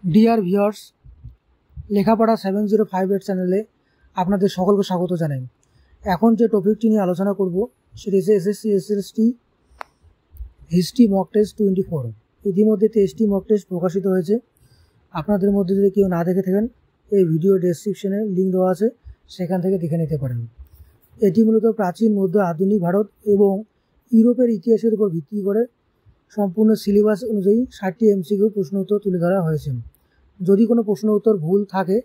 Dear viewers, লেখাপড়া 7058 চ্যানেলে আপনাদের সকলকে স্বাগত জানাই। এখন যে টপিকটি নিয়ে আলোচনা করব সেটি হচ্ছে SSC SST history mock test 24। ইতিমধ্যে 23টি মক টেস্ট প্রকাশিত হয়েছে। আপনাদের মধ্যে যদি কেউ না দেখে থাকেন, এই ভিডিও ডেসক্রিপশনে লিঙ্ক দেওয়া আছে, সেখান থেকে দেখে নিতে পারেন। এটি মূলত প্রাচীন, মধ্য, আধুনিক ভারত এবং ইউরোপের ইতিহাসের উপর ভিত্তি করে সম্পূর্ণ সিলেবাস অনুযায়ী 60টি এমসিকিউ প্রশ্ন উত্তর তুলে ধরা হয়েছে। যদি কোনো প্রশ্ন উত্তর ভুল থাকে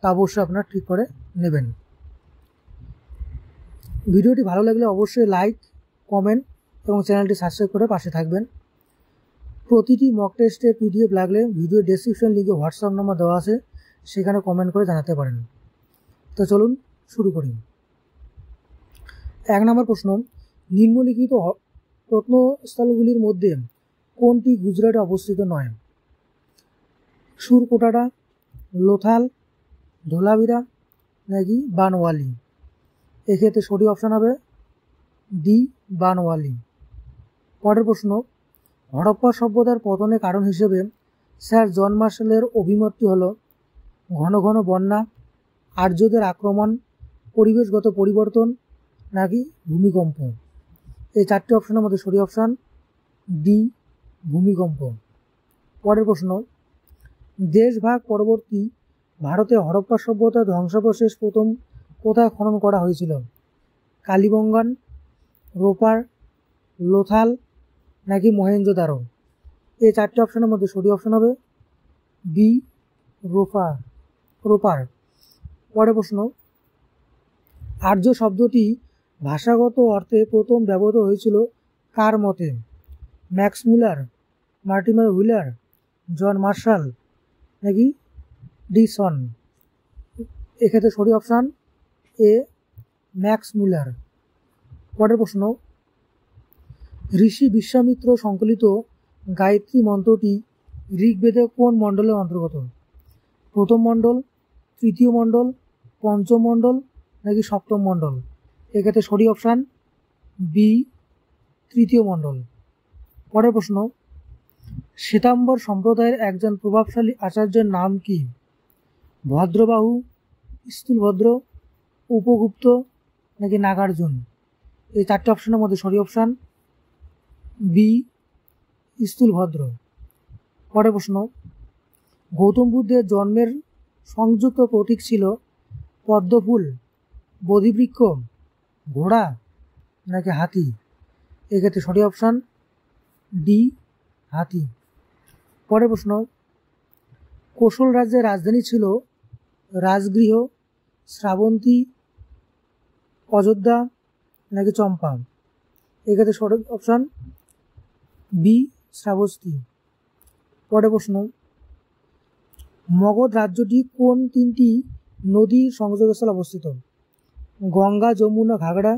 তা অবশ্যই আপনারা ঠিক করে নেবেন। ভিডিওটি ভালো লাগলে অবশ্যই লাইক, কমেন্ট এবং চ্যানেলটি সাবস্ক্রাইব করে পাশে থাকবেন। প্রতিটি মক টেস্টের পিডিএফ লাগলে ভিডিও ডেসক্রিপশন লিঙ্কে হোয়াটসঅ্যাপ নম্বর দেওয়া আছে, সেখানে কমেন্ট করে জানাতে পারেন। তো চলুন শুরু করি। 1 নম্বর প্রশ্ন, নিম্নলিখিত প্রত্নস্থলগুলির মধ্যে কোনটি গুজরাটে অবস্থিত নয়? সুরকোটাটা, লোথাল, ধোলাভিরা নাকি বানওয়ালি? এক্ষেত্রে সঠিক অপশান হবে ডি, বানওয়ালি। পরের প্রশ্ন, হরপ্পা সভ্যতার পতনের কারণ হিসেবে স্যার জন মার্শালের অভিমতটি হল ঘন ঘন বন্যা, আর্যদের আক্রমণ, পরিবেশগত পরিবর্তন নাকি ভূমিকম্প? এই 4টি অপশানের মধ্যে সঠিক অপশান ডি, ভূমিকম্প। পরের প্রশ্ন, দেশভাগ পরবর্তী ভারতে হরপ্পা সভ্যতা ধ্বংসাবশেষ প্রথম কোথায় খনন করা হয়েছিল? কালীবঙ্গান, রোপার, লোথাল নাকি মহেঞ্জোদারো? এই 4টি অপশানের মধ্যে সঠিক অপশান হবে বি, রোপার। পরের প্রশ্ন, আর্য শব্দটি ভাষাগত অর্থে প্রথম ব্যবহৃত হয়েছিল কার মতে? Max Muller, Mortimer Wheeler, John Marshall নাকি ডিসন? এক্ষেত্রে সঠিক অপশান এ, ম্যাক্স মুলার। পরের প্রশ্ন, ঋষি বিশ্বামিত্র সংকলিত গায়ত্রী মন্ত্রটি ঋগ্বেদে কোন মণ্ডলের অন্তর্গত? প্রথম মণ্ডল, তৃতীয় মণ্ডল, পঞ্চম মণ্ডল নাকি সপ্তম মণ্ডল? এক্ষেত্রে সঠিক অপশান বি, তৃতীয় মণ্ডল। পরের প্রশ্ন, শ্বেতাম্বর সম্প্রদায়ের একজন প্রভাবশালী আচার্যের নাম কি? ভদ্রবাহু, স্থূলভদ্র, উপগুপ্ত নাকি নাগার্জুন? এই 4টি অপশানের মধ্যে সঠিক অপশান বি, স্থূলভদ্র। পরের প্রশ্ন, গৌতম বুদ্ধের জন্মের সংযুক্ত প্রতীক ছিল পদ্মফুল, বোধিবৃক্ষ, ঘোড়া নাকি হাতি? এক্ষেত্রে সঠিক অপশান ডি, হাতি। পরের প্রশ্ন, কোশল রাজ্যের রাজধানী ছিল রাজগৃহ, শ্রাবন্তী, অযোধ্যা নাকি চম্পা? এক্ষেত্রে সঠিক অপশান বি, শ্রাবস্তী। পরের প্রশ্ন, মগধ রাজ্যটি কোন 3টি নদীর সংযোগস্থলে অবস্থিত? গঙ্গা, যমুনা, ঘাগড়া,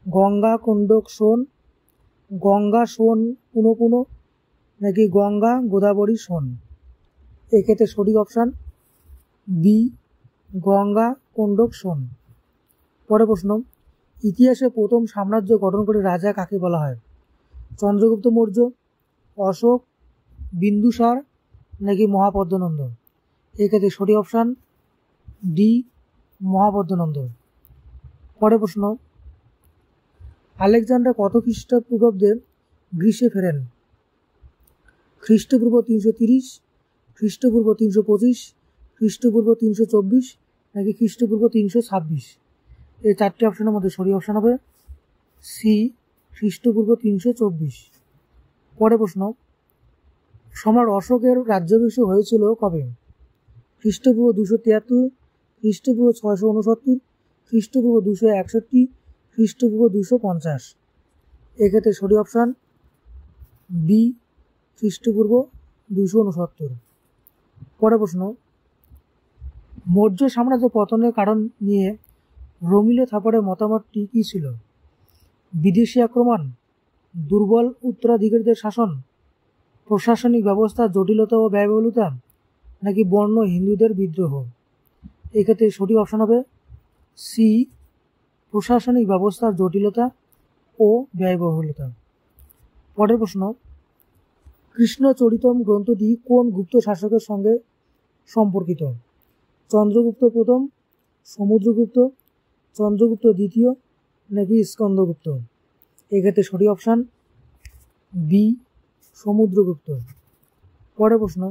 গঙ্গা, কোন্ডক, সোন, গঙ্গা, সোন, পুনঃ নাকি গঙ্গা, গোদাবরী, সোন? এক্ষেত্রে সঠিক অপশান বি, গঙ্গা, কোন্ডক, সোন। পরের প্রশ্ন, ইতিহাসে প্রথম সাম্রাজ্য গঠনকারী রাজা কাকে বলা হয়? চন্দ্রগুপ্ত মৌর্য, অশোক, বিন্দুসার নাকি মহাপদ্মনন্দ? এক্ষেত্রে সঠিক অপশান ডি, মহাপদ্মনন্দ। পরের প্রশ্ন, আলেকজান্ডার কত খ্রিস্টপূর্বাব্দে গ্রীসে ফেরেন? খ্রিস্টপূর্ব 330, খ্রিস্টপূর্ব 325, খ্রিস্টপূর্ব 324 নাকি খ্রিস্টপূর্ব 326? এই 4টি অপশানের মধ্যে সঠিক অপশান হবে সি, খ্রিস্টপূর্ব 324। পরের প্রশ্ন, সম্রাট অশোকের রাজ্যাভিষেক হয়েছিল কবে? খ্রিস্টপূর্ব 273, খ্রিস্টপূর্ব 669, খ্রিস্টপূর্ব 261, খ্রিস্টপূর্ব 250? এক্ষেত্রে সঠিক অপশান বি, খ্রিস্টপূর্ব 269। পরের প্রশ্ন, মৌর্য সাম্রাজ্য পতনের কারণ নিয়ে রমিলো থাপারের মতামতটি কী ছিল? বিদেশি আক্রমণ, দুর্বল উত্তরাধিকারীদের শাসন, প্রশাসনিক ব্যবস্থার জটিলতা ও ব্যয়বহুলতা নাকি বর্ণ হিন্দুদের বিদ্রোহ? এক্ষেত্রে সঠিক অপশান হবে সি, প্রশাসনিক ব্যবস্থার জটিলতা ও ব্যয়বহুলতা। পরের প্রশ্ন, কৃষ্ণচরিতম গ্রন্থটি কোন গুপ্ত শাসকের সঙ্গে সম্পর্কিত? চন্দ্রগুপ্ত প্রথম, সমুদ্রগুপ্ত, চন্দ্রগুপ্ত দ্বিতীয় নাকি স্কন্দগুপ্ত? এক্ষেত্রে সঠিক অপশান বি, সমুদ্রগুপ্ত। পরের প্রশ্ন,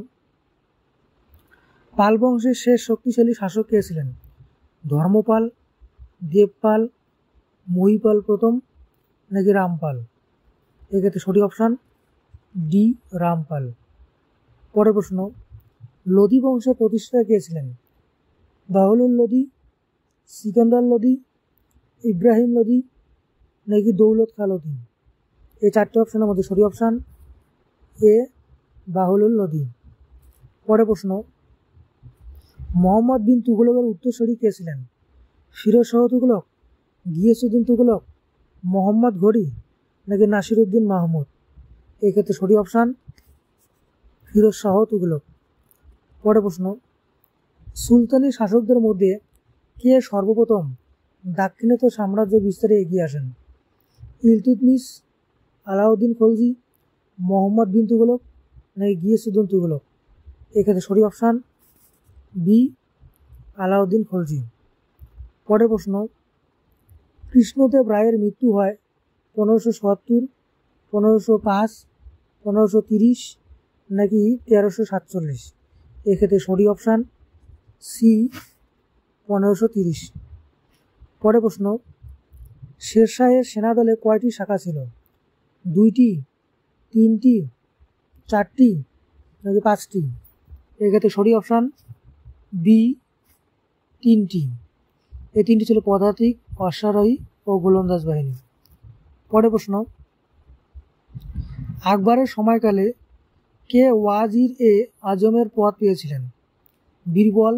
পাল বংশের শেষ শক্তিশালী শাসক কে ছিলেন? ধর্মপাল, দেবপাল, মহিপাল প্রথম নাকি রামপাল? এক্ষেত্রে সঠিক অপশান ডি, রামপাল। পরের প্রশ্ন, লোধি বংশের প্রতিষ্ঠাতা কে ছিলেন? বাহলুল লোধি, সিকান্দার লোধি, ইব্রাহিম লোধি নাকি দৌলত খা লোধি? এই চারটি অপশানের মধ্যে সঠিক অপশান এ, বাহলুল লোধি। পরের প্রশ্ন, মোহাম্মদ বিন তুগলকের উত্তরসূরি কে ছিলেন? ফিরোজ শাহ তুগলক, গিয়াসউদ্দিন তুগলক, মোহাম্মদ ঘড়ি নাকি নাসিরউদ্দিন মাহমুদ? এক্ষেত্রে সঠিক অপশান ফিরোজ শাহ তুগলক। পরের প্রশ্ন, সুলতানি শাসকদের মধ্যে কে সর্বপ্রথম দাক্ষিণাত্য সাম্রাজ্য বিস্তারে এগিয়ে আসেন? ইলতুৎমিশ, আলাউদ্দিন খলজি, মোহাম্মদ বিন তুগলক নাকি গিয়াসউদ্দিন তুগলক? এক্ষেত্রে সঠিক অপশান বি, আলাউদ্দিন খলজি। পরের প্রশ্ন, কৃষ্ণদেব রায়ের মৃত্যু হয় 1577, 1505, 1530 নাকি 1347? এক্ষেত্রে সঠিক অপশান সি, 1530। পরের প্রশ্ন, শেরশাহের সেনাদলে কয়টি শাখা ছিল? 2টি, 3টি, 4টি নাকি 5টি? এক্ষেত্রে সঠিক অপশান বি, 3টি। এই 3টি ছিল পদাতিক, অশ্বারোহী ও গোলন্দাজ বাহিনী। পরের প্রশ্ন, আকবরের সময়কালে কে ওয়াজির এ আজমের পদ পেয়েছিলেন? বীরবল,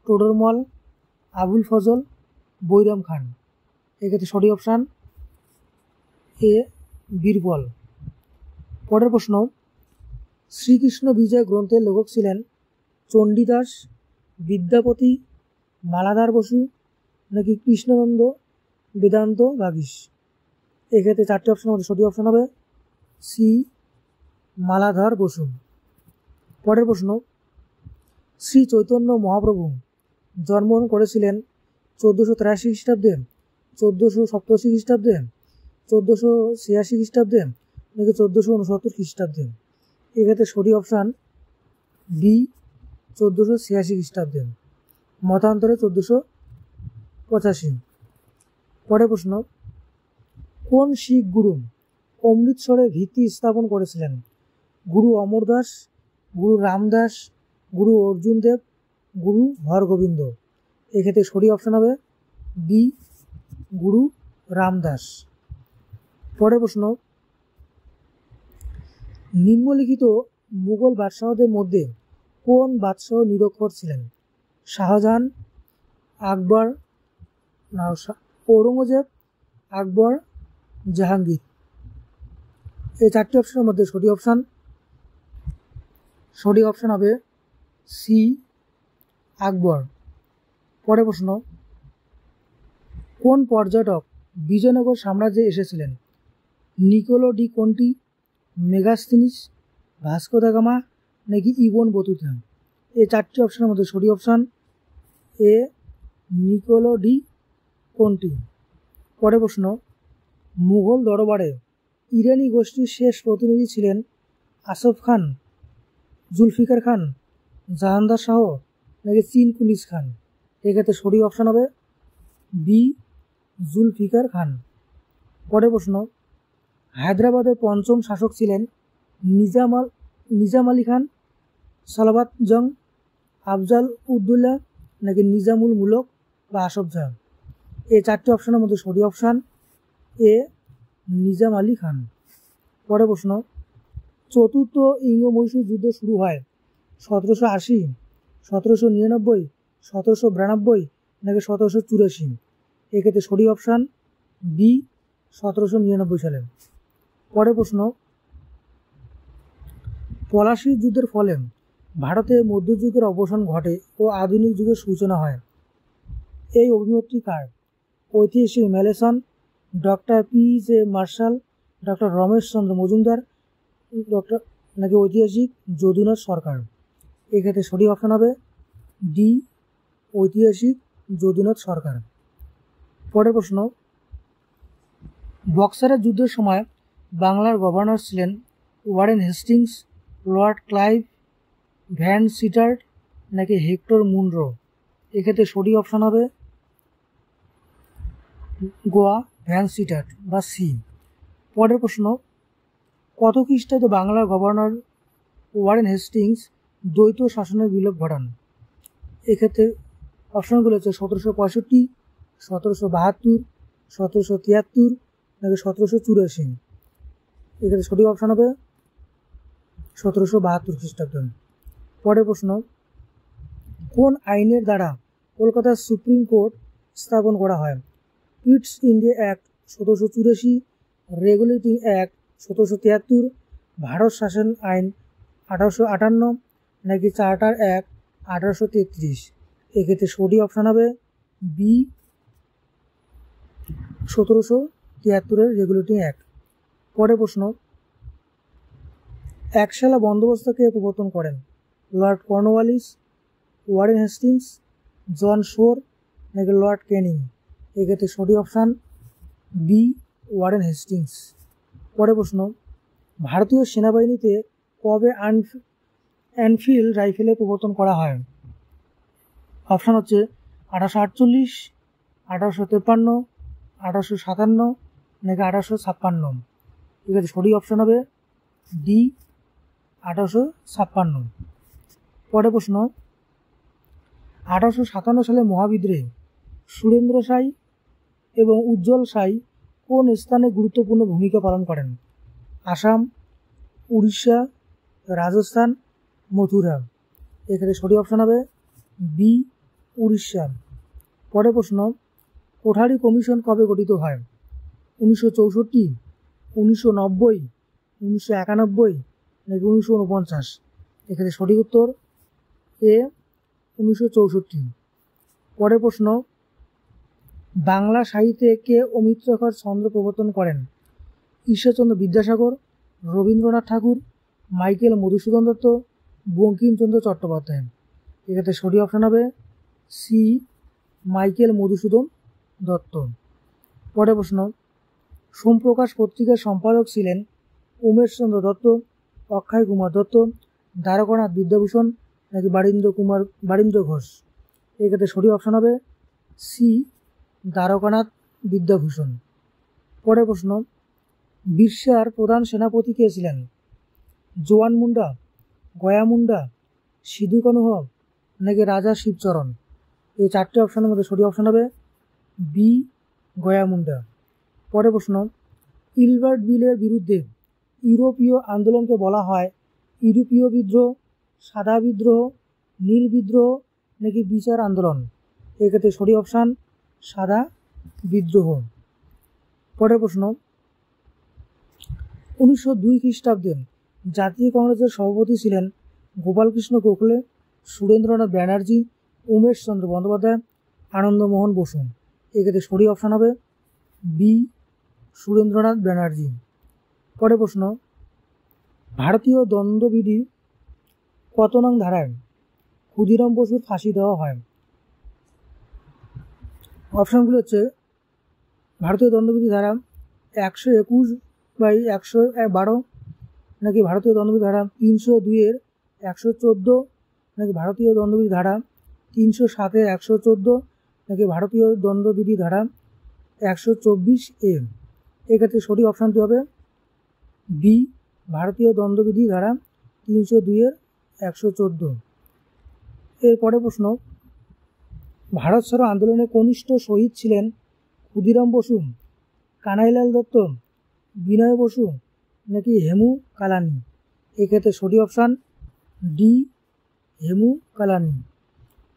টোডরমল, আবুল ফজল, বৈরাম খান? এক্ষেত্রে সঠিক অপশান এ, বীরবল। পরের প্রশ্ন, শ্রীকৃষ্ণ বিজয় গ্রন্থের লেখক ছিলেন চণ্ডীদাস, বিদ্যাপতি, মালাধার বসু নাকি কৃষ্ণানন্দ বেদান্ত বাগীশ? এক্ষেত্রে 4টি অপশানের মধ্যে সঠিক অপশান হবে সি, মালাধার বসু। পরের প্রশ্ন, শ্রী চৈতন্য মহাপ্রভু জন্মগ্রহণ করেছিলেন 1483 খ্রিস্টাব্দে, 1487 খ্রিস্টাব্দে, 1486 খ্রিস্টাব্দে নাকি 1469 খ্রিস্টাব্দে? এক্ষেত্রে সঠিক অপশান বি, 1486 খ্রিস্টাব্দে, মতান্তরে 1485। পরের প্রশ্ন, কোন শিখ গুরু অমৃতসরের ভিত্তি স্থাপন করেছিলেন? গুরু অমরদাস, গুরু রামদাস, গুরু অর্জুন দেব, গুরু হরগোবিন্দ? এক্ষেত্রে সঠিক অপশান হবে বি, গুরু রামদাস। পরের প্রশ্ন, নিম্নলিখিত মুঘল বাদশাহদের মধ্যে কোন বাদশাহ নিরক্ষর ছিলেন? শাহজাহান, আকবর, ঔরঙ্গজেব, আকবর, জাহাঙ্গীর? এই 4টি অপশানের মধ্যে সঠিক অপশান হবে সি, আকবর। পরের প্রশ্ন, কোন পর্যটক বিজয়নগর সাম্রাজ্যে এসেছিলেন? Niccolo de Conti, Megasthenes, Vasco da Gama নাকি ইবন বতুতা? এই 4টি অপশানের মধ্যে সঠিক option A, Niccolo de Conti. পরের প্রশ্ন, মুঘল দরবারে ইরানি গোষ্ঠীর শেষ প্রতিনিধি ছিলেন আসফ খান, জুলফিকার খান, জাহানদার শাহ নাকি চীন কুলিস খান? এক্ষেত্রে সঠিক অপশান হবে বি, জুলফিকার খান। পরের প্রশ্ন, হায়দ্রাবাদের পঞ্চম শাসক ছিলেন নিজাম আলী খান, সালাবাত জং, আফজাল উদ্দৌলা নাকি নিজামুল মুলক বা আসফ জাহ? এই 4টি অপশানের মধ্যে সঠিক অপশান এ, নিজাম আলী খান। পরের প্রশ্ন, চতুর্থ ইঙ্গ মহীশূর যুদ্ধ শুরু হয় 1780, 1799, 1792 নাকি 1784? এক্ষেত্রে সঠিক অপশান বি, 1799 সালে। পরের প্রশ্ন, পলাশির যুদ্ধের ফলে ভারতে মধ্যযুগের অবসান ঘটে ও আধুনিক যুগের সূচনা হয়। এই অভিমতটি কার? ঐতিহাসিক Malleson, doctor P J Marshall, doctor Ramesh Chandra Majumdar, doctor নাকি ঐতিহাসিক যদুনাথ সরকার? এক্ষেত্রে সঠিক অপশন হবে ডি, ঐতিহাসিক যদুনাথ সরকার। পরের প্রশ্ন, বক্সারের যুদ্ধের সময় বাংলার গভর্নর ছিলেন Warren Hastings, Lord Clive, Vansittart নাকি হেক্টর মুনরো? এক্ষেত্রে সঠিক অপশন হবে গোয়া, ভ্যান সিটার্ড বা সি। পরের প্রশ্ন, কত খ্রিস্টাব্দে বাংলার গভর্নর ওয়ারেন হেস্টিংস দ্বৈত শাসনের বিলোপ ঘটান? এক্ষেত্রে অপশনগুলো হচ্ছে 1765, 1772, 1773 নাকি 1784। এক্ষেত্রে সঠিক অপশন হবে 1772 খ্রিস্টাব্দ। পরের প্রশ্ন, কোন আইনের দ্বারা কলকাতার সুপ্রিম কোর্ট স্থাপন করা হয়? East India act 1784, regulating act 1773, Bharat শাসন আইন 1858 নাকি চার্টার অ্যাক্ট 1833? এক্ষেত্রে সঠিক অপশন হবে বি, 1773 রেগুলেটিং অ্যাক্ট। পরের প্রশ্ন, একশালা বন্দোবস্তকে প্রবর্তন করেন? লর্ড কর্নওয়ালিস, ওয়ারেন হেস্টিংস, জন শোর নাকি লর্ড ক্যানিং? এক্ষেত্রে সঠিক অপশান বি, ওয়ারেন হেস্টিংস। পরের প্রশ্ন, ভারতীয় সেনাবাহিনীতে কবে এনফিল্ড রাইফেলের প্রবর্তন করা হয়? অপশান হচ্ছে 1848, 1853, 1857 নাকি 1856? এক্ষেত্রে সঠিক অপশান হবে ডি, 1856। পরের প্রশ্ন, 1857 সালে মহাবিদ্রোহে সুরেন্দ্র সাই এবং উজ্জ্বল সাই কোন স্থানে গুরুত্বপূর্ণ ভূমিকা পালন করেন? আসাম, উড়িষ্যা, রাজস্থান, মথুরা? এক্ষেত্রে সঠিক অপশন হবে বি, উড়িষ্যা। পরের প্রশ্ন, কোঠারি কমিশন কবে গঠিত হয়? 1964, 1990, 1991 নাকি 1949? এক্ষেত্রে সঠিক উত্তর এ, 1964। পরের প্রশ্ন, বাংলা সাহিত্যে কে অমৃতকর ছন্দ প্রবর্তন করেন? ঈশ্বরচন্দ্র বিদ্যাসাগর, রবীন্দ্রনাথ ঠাকুর, মাইকেল মধুসূদন দত্ত, বঙ্কিমচন্দ্র চট্টোপাধ্যায়? এক্ষেত্রে সঠিক অপশন হবে সি, মাইকেল মধুসূদন দত্ত। পরের প্রশ্ন, সোমপ্রকাশ পত্রিকার সম্পাদক ছিলেন উমেশচন্দ্র দত্ত, অক্ষয় কুমার দত্ত, দ্বারকানাথ বিদ্যাভূষণ নাকি বারীন্দ্র ঘোষ? এক্ষেত্রে সঠিক অপশন হবে সি, দ্বারকানাথ বিদ্যাভূষণ। পরের প্রশ্ন, বিরসার প্রধান সেনাপতি কে ছিলেন? জোয়ান মুন্ডা, গয়া মুন্ডা, সিধু কানু নাকি রাজা শিবচরণ? এই চারটে অপশনের মধ্যে সঠিক অপশন হবে বি, গয়া মুন্ডা। পরের প্রশ্ন, ইলবার্ট বিলের বিরুদ্ধে ইউরোপীয় আন্দোলনকে বলা হয় ইউরোপীয় বিদ্রোহ, সাদা বিদ্রোহ, নীল বিদ্রোহ নাকি বিচার আন্দোলন? এক্ষেত্রে সঠিক অপশান সাদা বিদ্রোহ। পরের প্রশ্ন, 1902 খ্রিস্টাব্দে জাতীয় কংগ্রেসের সভাপতি ছিলেন গোপালকৃষ্ণ গোখলে, সুরেন্দ্রনাথ ব্যানার্জি, উমেশ চন্দ্র বন্দ্যোপাধ্যায়, আনন্দমোহন বসু? এক্ষেত্রে সঠিক অপশান হবে বি, সুরেন্দ্রনাথ ব্যানার্জি। পরের প্রশ্ন, ভারতীয় দণ্ডবিধি কত নং ধারায় ক্ষুদিরাম বসুর ফাঁসি দেওয়া হয়? অপশানগুলো হচ্ছে ভারতীয় দণ্ডবিধি ধারা 121/112 নাকি ভারতীয় দণ্ডবিধি ধারা 302/114 নাকি ভারতীয় দণ্ডবিধি ধারা 307/114 নাকি ভারতীয় দণ্ডবিধি ধারা 124A? এক্ষেত্রে সঠিক অপশানটি হবে বি, ভারতীয় দণ্ডবিধি ধারা 302/114। এরপরে প্রশ্ন, ভারত ছাড়ো আন্দোলনে কনিষ্ঠ শহীদ ছিলেন ক্ষুদিরাম বসু, কানাইলাল দত্ত, বিনয় বসু নাকি হেমু কালানি? এক্ষেত্রে সঠিক অপশান ডি, হেমু কালানি।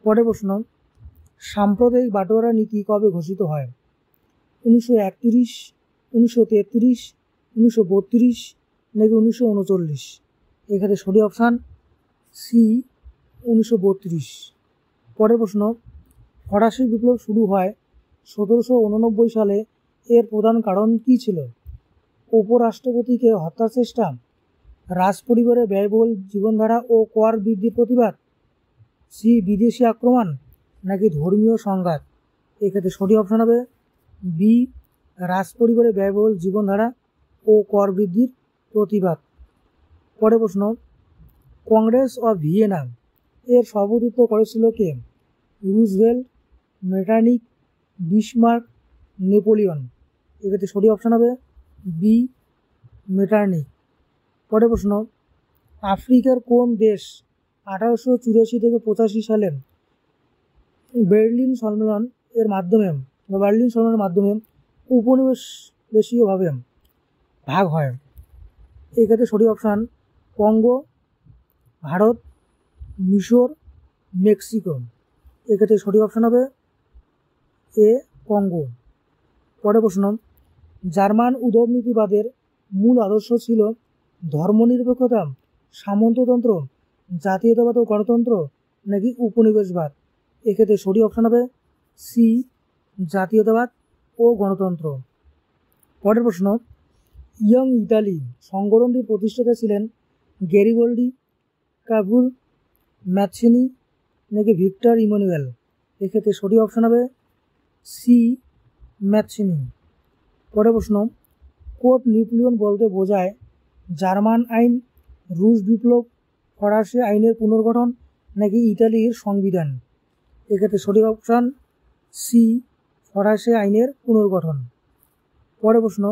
পরের প্রশ্ন, সাম্প্রদায়িক বাটোয়ারা নীতি কবে ঘোষিত হয়? 1931, 1933, 1932 নাকি 1939? এক্ষেত্রে সঠিক অপশান সি, 1932। পরের প্রশ্ন, ফরাসি বিপ্লব শুরু হয় 1789 সালে, এর প্রধান কারণ কী ছিল? উপরাষ্ট্রপতিকে হত্যার চেষ্টা, রাজ পরিবারের ব্যয়বহুল জীবনধারা ও কর বৃদ্ধির প্রতিবাদ, সি বিদেশি আক্রমণ নাকি ধর্মীয় সংঘাত। এক্ষেত্রে সঠিক অপশন হবে বি রাজ পরিবারের ব্যয়বহুল জীবনধারা ও কর বৃদ্ধির প্রতিবাদ। পরের প্রশ্ন, কংগ্রেস অফ ভিয়েনা এর সভাপতিত্ব করেছিল কে? Roosevelt, Metternich, Bismarck, Napoleon. এক্ষেত্রে সঠিক অপশন হবে বি মেটারনিখ। পরের প্রশ্ন, আফ্রিকার কোন দেশ 1884 থেকে 85 সালে বার্লিন সম্মেলন এর মাধ্যমে উপনিবেশীয়ভাবে ভাগ হয়? এক্ষেত্রে সঠিক অপশন কঙ্গো, ভারত, মিশর, মেক্সিকো। এক্ষেত্রে সঠিক অপশন হবে এ কঙ্গো। পরের প্রশ্ন, জার্মান উদারনীতিবাদের মূল আদর্শ ছিল ধর্মনিরপেক্ষতা, সামন্ততন্ত্র, জাতীয়তাবাদ ও গণতন্ত্র নাকি উপনিবেশবাদ। এক্ষেত্রে সঠিক অপশন হবে সি জাতীয়তাবাদ ও গণতন্ত্র। পরের প্রশ্ন, ইয়ং ইতালি সংগঠনটির প্রতিষ্ঠাতা ছিলেন গ্যারিবল্ডি, কাভুর, ম্যাথিনি নাকি ভিক্টর ইমানুয়েল। এক্ষেত্রে সঠিক অপশন হবে সি ম্যাথিনি। পরের প্রশ্ন, কোড নেপোলিয়ন বলতে বোঝায় জার্মান আইন, রুশ বিপ্লব, ফরাসি আইনের পুনর্গঠন নাকি ইতালির সংবিধান। এক্ষেত্রে সঠিক অপশন সি ফরাসি আইনের পুনর্গঠন। পরের প্রশ্ন,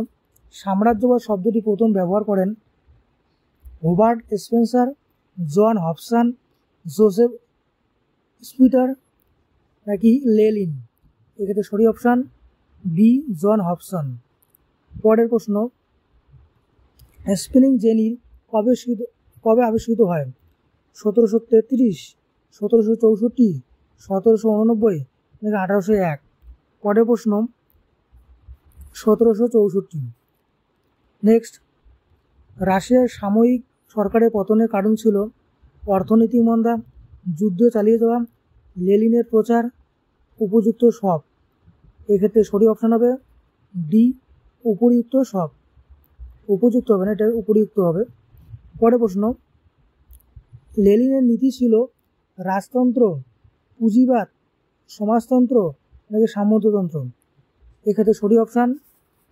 সাম্রাজ্যবাদ শব্দটি প্রথম ব্যবহার করেন রবার্ট স্পেন্সার, জন হবসন, জোসেফ স্পিটার নাকি লেনিন। এক্ষেত্রে সঠিক অপশন বি জন হবসন। পরের প্রশ্ন, স্পিনিং জেনি কবে আবিষ্কৃত হয়? 1733, 1764, 1789 নাকি 1801। পরের প্রশ্ন 1764। নেক্সট, রাশিয়ার সাময়িক সরকারের পতনের কারণ ছিল অর্থনৈতিক মন্দা, যুদ্ধ চালিয়ে যাওয়া, লেনিনের প্রচার, উপযুক্ত সব। এক্ষেত্রে সঠিক অপশন হবে ডি উপযুক্ত সব। উপযুক্ত হবে না, এটা উপযুক্ত হবে। পরের প্রশ্ন, লেনিনের নীতি ছিল রাজতন্ত্র, পুঁজিবাদ, সমাজতন্ত্র নাকি সামন্ততন্ত্র। এক্ষেত্রে সঠিক অপশান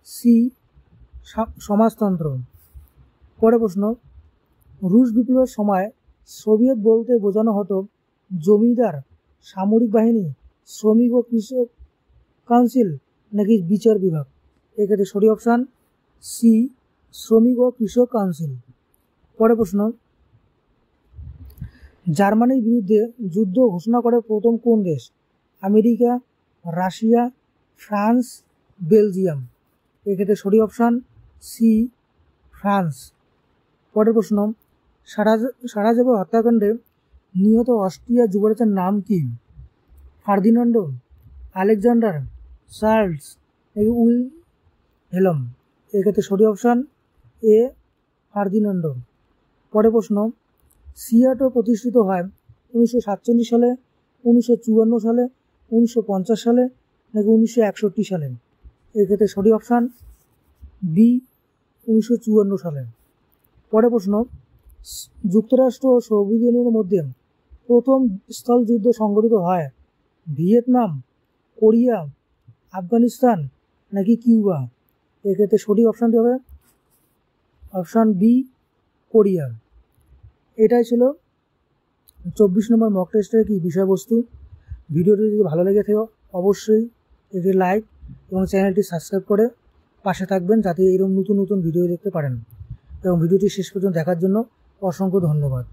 সি সমাজতন্ত্র। পরের প্রশ্ন, রুশ বিপ্লবের সময় সোভিয়েত বলতে বোঝানো হতো জমিদার, সামরিক বাহিনী, শ্রমিক ও কৃষক কাউন্সিল নাকি বিচার বিভাগ। এক্ষেত্রে সঠিক অপশান সি শ্রমিক ও কৃষক কাউন্সিল। পরের প্রশ্ন, জার্মানির বিরুদ্ধে যুদ্ধ ঘোষণা করে প্রথম কোন দেশ? America, Russia, France, Belgium. এক্ষেত্রে সঠিক অপশান সি ফ্রান্স। পরের প্রশ্ন, সারাজেভো হত্যাকাণ্ডে নিহত অস্ট্রিয়া যুবরাজের নাম কি? ফার্দিনান্ড, আলেকজান্ডার, চার্লস নাকি উইলহেলম। এক্ষেত্রে সঠিক অপশান এ ফার্দিনান্ড। পরের প্রশ্ন, সিয়াটো প্রতিষ্ঠিত হয় 1947 সালে, 1954 সালে, 1950 সালে নাকি 1961 সালে। এক্ষেত্রে সঠিক অপশান বি 1954 সালে। পরের প্রশ্ন, যুক্তরাষ্ট্র ও সোভিয়েত ইউনিয়নের মধ্যে প্রথম স্থলযুদ্ধ সংঘটিত হয় ভিয়েতনাম, কোরিয়া, আফগানিস্তান নাকি কিউবা। এক্ষেত্রে সঠিক অপশানটি হবে অপশান বি কোরিয়া। এটাই ছিল 24 নম্বর মক টেস্টের কি বিষয়বস্তু। ভিডিওটি যদি ভালো লেগে থাকে অবশ্যই এটি লাইক এবং চ্যানেলটি সাবস্ক্রাইব করে পাশে থাকবেন যাতে এরকম নতুন নতুন ভিডিও দেখতে পারেন। এবং ভিডিওটি শেষ পর্যন্ত দেখার জন্য অসংখ্য ধন্যবাদ।